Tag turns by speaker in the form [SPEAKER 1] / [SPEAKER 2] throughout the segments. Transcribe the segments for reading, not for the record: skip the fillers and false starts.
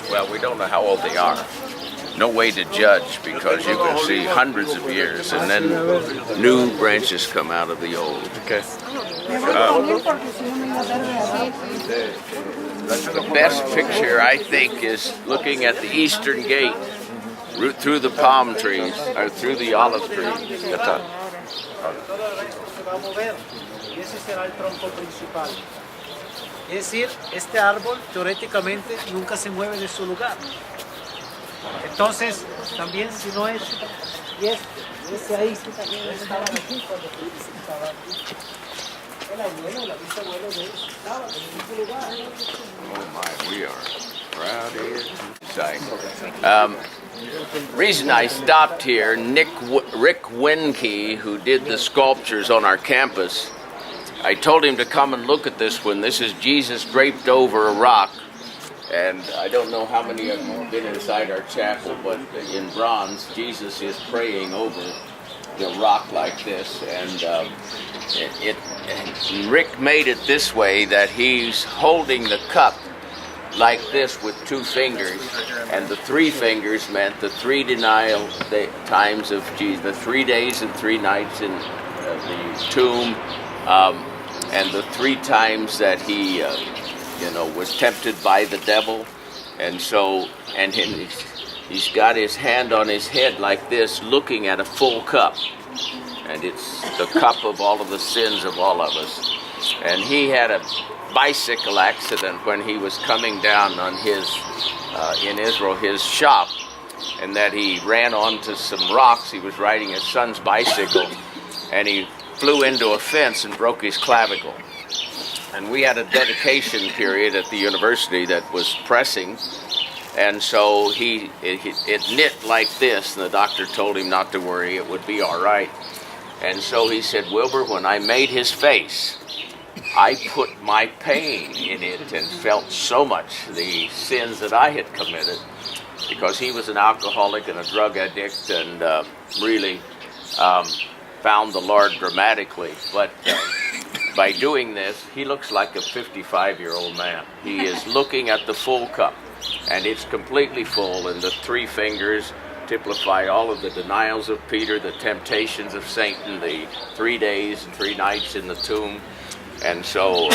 [SPEAKER 1] Well, we don't know how old they are. No way to judge because you can see hundreds of years and then new branches come out of the old.
[SPEAKER 2] Okay.
[SPEAKER 1] The best picture, I think, is looking at the eastern gate through the palm trees, or through the olive trees.
[SPEAKER 3] Es decir, este árbol teóricamente nunca se mueve de su lugar. Entonces, también si no es, y este ahí, estaban aquí cuando estaban aquí. El abuelo, la bisabuelo de ellos estaban en el mismo lugar.
[SPEAKER 1] Oh my, we are proud here. Reason I stopped here, Rick Winke, who did the sculptures on our campus, I told him to come and look at this one. This is Jesus draped over a rock. And I don't know how many of you have been inside our chapel, but in bronze, Jesus is praying over the rock like this. And Rick made it this way, that he's holding the cup like this with two fingers. And the three fingers meant the three denial times of Jesus, the 3 days and 3 nights in the tomb, and the 3 times that he was tempted by the devil. And so, and he's got his hand on his head like this, looking at a full cup. And it's the cup of all of the sins of all of us. And he had a bicycle accident when he was coming down on his, in Israel, his shop, and that he ran onto some rocks. He was riding his son's bicycle, and he flew into a fence and broke his clavicle. And we had a dedication period at the university that was pressing, and so it knit like this, and the doctor told him not to worry, it would be all right. And so he said, Wilbur, when I made his face, I put my pain in it and felt so much the sins that I had committed, because he was an alcoholic and a drug addict, and really found the Lord dramatically. But by doing this, he looks like a 55-year-old man. He is looking at the full cup, and it's completely full, and the 3 fingers typify all of the denials of Peter, the temptations of Satan, the 3 days and 3 nights in the tomb. And so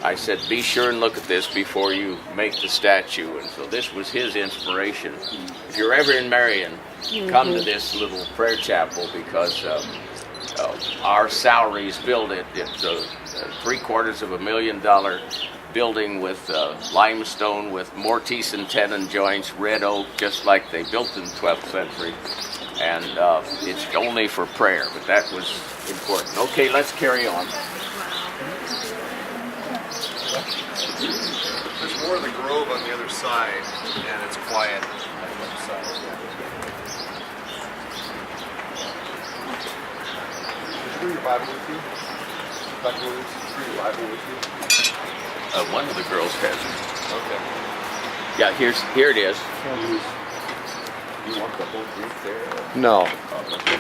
[SPEAKER 1] I said, be sure and look at this before you make the statue. And so this was his inspiration. If you're ever in Marion, come to this little prayer chapel, because our salaries build it. It's a $750,000 building with limestone with mortise and tenon joints, red oak, just like they built in the 12th century. And it's only for prayer, but that was important. Okay, let's carry on.
[SPEAKER 2] There's more of the grove on the other side, and it's quiet on the other side. Did you bring your Bible with you? Dr. Williams, did you bring your Bible with you?
[SPEAKER 1] One of the girls has it.
[SPEAKER 2] Okay.
[SPEAKER 1] Yeah, here it is. You want the whole group there?
[SPEAKER 2] No.
[SPEAKER 1] Oh, okay.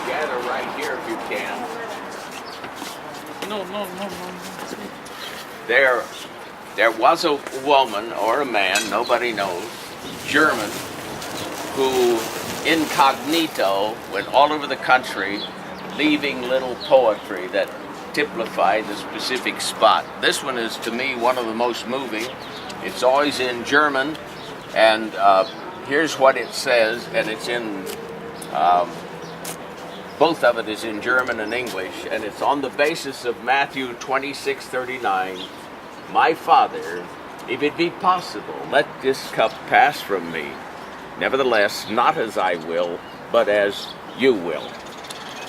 [SPEAKER 1] Gather right here if you can.
[SPEAKER 3] No.
[SPEAKER 1] There was a woman or a man, nobody knows, German, who incognito went all over the country leaving little poetry that typified the specific spot. This one is, to me, one of the most moving. It's always in German, and here's what it says, and it's in both of it is in German and English, and it's on the basis of Matthew 26:39. My Father, if it be possible, let this cup pass from me. Nevertheless, not as I will, but as you will.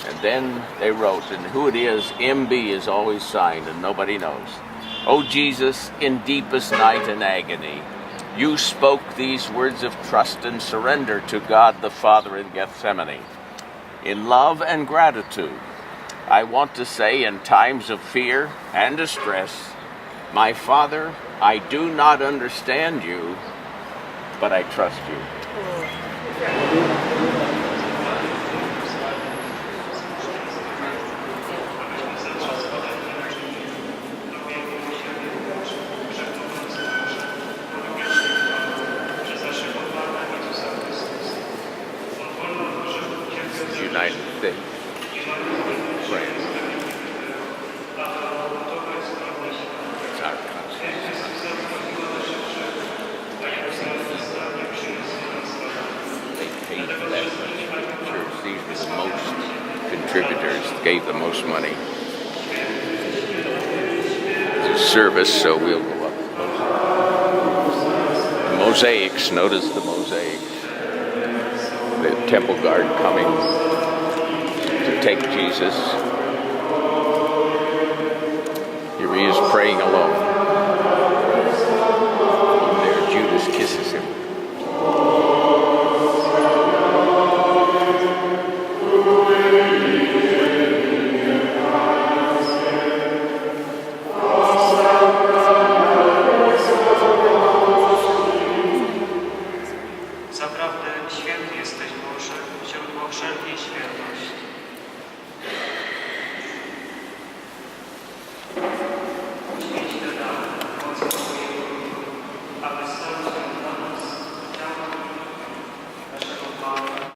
[SPEAKER 1] And then they wrote, and who it is, MB is always signed, and nobody knows. O Jesus, in deepest night and agony, you spoke these words of trust and surrender to God the Father in Gethsemane. In love and gratitude, I want to say in times of fear and distress, my Father, I do not understand you, but I trust you. United States. France. It's our Constitution. They paid for that much for the church. These were the most contributors, gave the most money to service, so we'll go up. The mosaics, notice the mosaics. The temple guard coming to take Jesus. Here he is praying alone. And there Judas kisses him.
[SPEAKER 4] Zaprawdę święty jesteś Boże, źródło wszelkiej świętości.